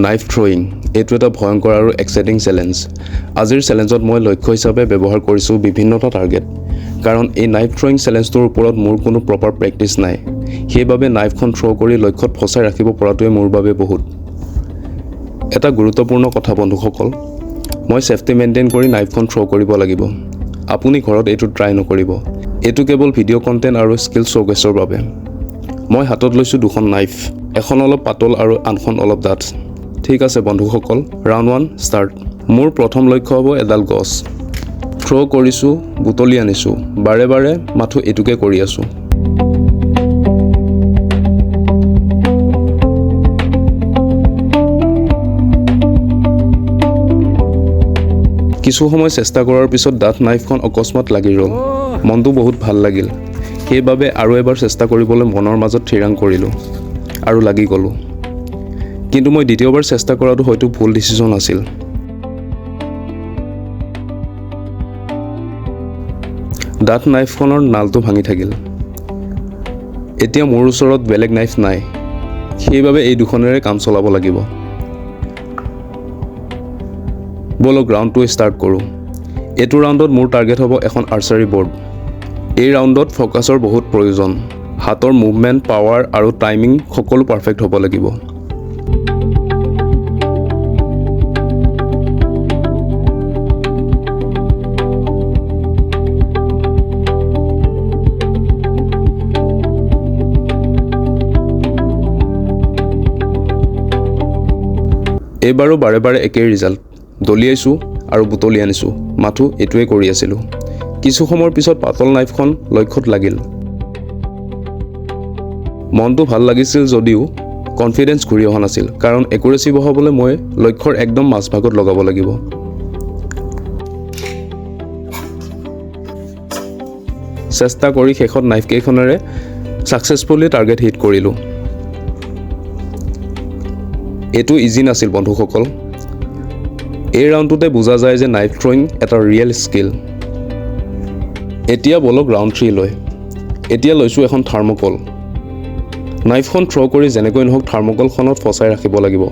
Knife থ্ৰয়িং এইটো এটা ভয়ংকৰ আৰু এক্সাইটিং চেলেঞ্জ। আজিৰ চেলেঞ্জত মই লক্ষ্য হিচাপে ব্যৱহাৰ কৰিছোঁ বিভিন্নটা টাৰ্গেট, কাৰণ এই নাইফ থ্ৰয়িং চেলেঞ্জটোৰ ওপৰত মোৰ কোনো প্ৰপাৰ প্ৰেক্টিচ নাই। সেইবাবে নাইফখন থ্ৰ' কৰি লক্ষ্যত ফচাই ৰাখিব পৰাটোৱে মোৰ বাবে বহুত। এটা গুৰুত্বপূৰ্ণ কথা বন্ধুসকল, মই ছেফটি মেইনটেইন কৰি নাইফখন থ্ৰ' কৰিব লাগিব। আপুনি ঘৰত এইটো ট্ৰাই নকৰিব। এইটো কেৱল ভিডিঅ' কণ্টেণ্ট আৰু স্কিল শ্ব'কেছৰ বাবে। মই হাতত লৈছোঁ দুখন নাইফ, এখন অলপ পাতল আৰু আনখন অলপ ডাঠ। ঠিক আছে বন্ধুসকল, ৰাউণ্ড 1 ষ্টাৰ্ট। মোৰ প্ৰথম লক্ষ্য হ'ব এডাল গছ। থ্ৰ' কৰিছোঁ, বুটলি আনিছোঁ, বাৰে বাৰে মাথো এইটোকে কৰি আছোঁ। কিছু সময় চেষ্টা কৰাৰ পিছত ডাঠ নাইফখন অকস্মাত লাগি ৰ'ল। মনটো বহুত ভাল লাগিল। সেইবাবে আৰু এবাৰ চেষ্টা কৰিবলৈ মনৰ মাজত থিৰাং কৰিলোঁ আৰু লাগি গ'লোঁ। কিন্তু মই দ্বিতীয়বাৰ চেষ্টা কৰাটো হয়তো ভুল ডিচিশ্যন আছিল। ডাঠ নাইফখনৰ নালটো ভাঙি থাকিল। এতিয়া মোৰ ওচৰত বেলেগ নাইফ নাই, সেইবাবে এই দুখনেৰে কাম চলাব লাগিব। বলক ৰাউণ্ড 2 ষ্টাৰ্ট কৰোঁ। এইটো ৰাউণ্ডত মোৰ টাৰ্গেট হ'ব এখন আৰ্চাৰী বৰ্ড। এই ৰাউণ্ডত ফ'কাছৰ বহুত প্ৰয়োজন। হাতৰ মুভমেণ্ট, পাৱাৰ আৰু টাইমিং সকলো পাৰফেক্ট হ'ব লাগিব। এইবাৰো বাৰে বাৰে একেই ৰিজাল্ট। দলিয়াইছোঁ আৰু বুটলি আনিছোঁ, মাথো এইটোৱে কৰি আছিলোঁ। কিছু সময়ৰ পিছত পাতল নাইফখন লক্ষ্যত লাগিল। মনটো ভাল লাগিছিল যদিও কনফিডেঞ্চ ঘূৰি অহা নাছিল, কাৰণ একুৰেচি বঢ়াবলৈ মই লক্ষ্যৰ একদম মাজভাগত লগাব লাগিব। চেষ্টা কৰি শেষত নাইফকেইখনেৰে ছাকচেছফুলি টাৰ্গেট হিট কৰিলোঁ। এইটো ইজি নাছিল বন্ধুসকল। এই ৰাউণ্ডটোতে বুজা যায় যে নাইফ থ্ৰয়িং এটা ৰিয়েল স্কিল। এতিয়া বলক ৰাউণ্ড 3 লৈ। এতিয়া লৈছোঁ এখন থাৰ্মকল। নাইফখন থ্ৰ' কৰি যেনেকৈ নহওক থাৰ্মকলখনত ফচাই ৰাখিব লাগিব,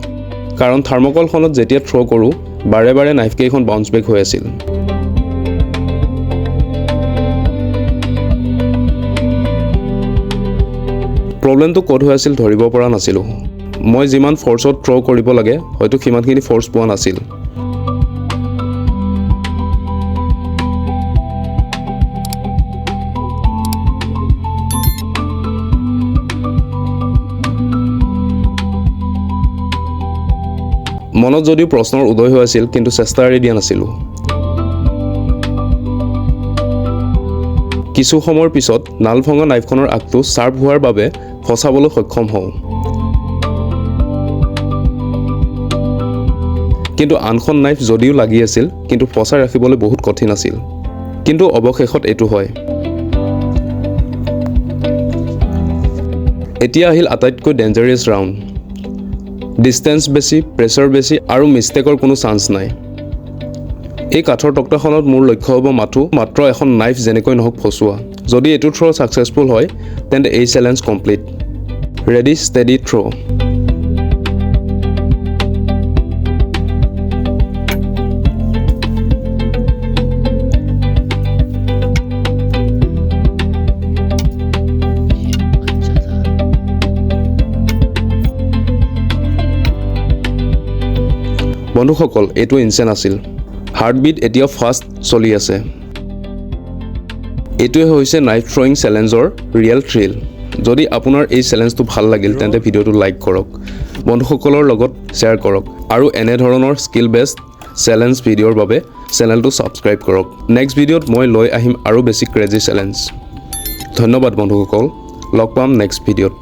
কাৰণ থাৰ্মকলখনত যেতিয়া থ্ৰ' কৰোঁ বাৰে বাৰে নাইফকেইখন বাউন্স বেক হৈ আছিল। প্ৰব্লেমটো ক'ত হৈ আছিল ধৰিব পৰা নাছিলোঁ। মই যিমান ফ'ৰ্চত থ্ৰ' কৰিব লাগে হয়তো সিমানখিনি ফ'ৰ্চ পোৱা নাছিল। মনত যদিও প্ৰশ্নৰ উদয় হৈ আছিল, কিন্তু চেষ্টা এৰি দিয়া নাছিলোঁ। কিছু সময়ৰ পিছত নাল ভঙা নাইফখনৰ আগটো শ্বাৰ্প হোৱাৰ বাবে ফচাবলৈ সক্ষম হওঁ। কিন্তু আনখন নাইফ যদিও লাগি আছিল, কিন্তু ফচাই ৰাখিবলৈ বহুত কঠিন আছিল। কিন্তু অৱশেষত এইটো হয়। এতিয়া আহিল আটাইতকৈ ডেঞ্জাৰাছ ৰাউণ্ড। ডিষ্টেঞ্চ বেছি, প্ৰেছাৰ বেছি আৰু মিষ্টেকৰ কোনো চান্স নাই। এই কাঠৰ তক্তাখনত মোৰ লক্ষ্য হ'ব মাত্ৰ এখন নাইফ যেনেকৈ নহওক ফচোৱা। যদি এইটো থ্ৰ' ছাকচেছফুল হয় তেন্তে এই challenge complete. Ready, steady, throw'. বন্ধুসকল, এইটো ইনচেন আছিল। হাৰ্টবিট এতিয়াও ফাষ্ট চলি আছে। এইটোৱে হৈছে নাইফ থ্ৰয়িং চেলেঞ্জৰ ৰিয়েল থ্ৰিল। যদি আপোনাৰ এই চেলেঞ্জটো ভাল লাগিল তেন্তে ভিডিঅ'টো লাইক কৰক, বন্ধুসকলৰ লগত শ্বেয়াৰ কৰক আৰু এনেধৰণৰ স্কিল বেছড চেলেঞ্জ ভিডিঅ'ৰ বাবে চেনেলটো ছাবস্ক্ৰাইব কৰক। নেক্সট ভিডিঅ'ত মই লৈ আহিম আৰু বেছি ক্ৰেজি চেলেঞ্জ। ধন্যবাদ বন্ধুসকল, লগ পাম নেক্সট ভিডিঅ'ত।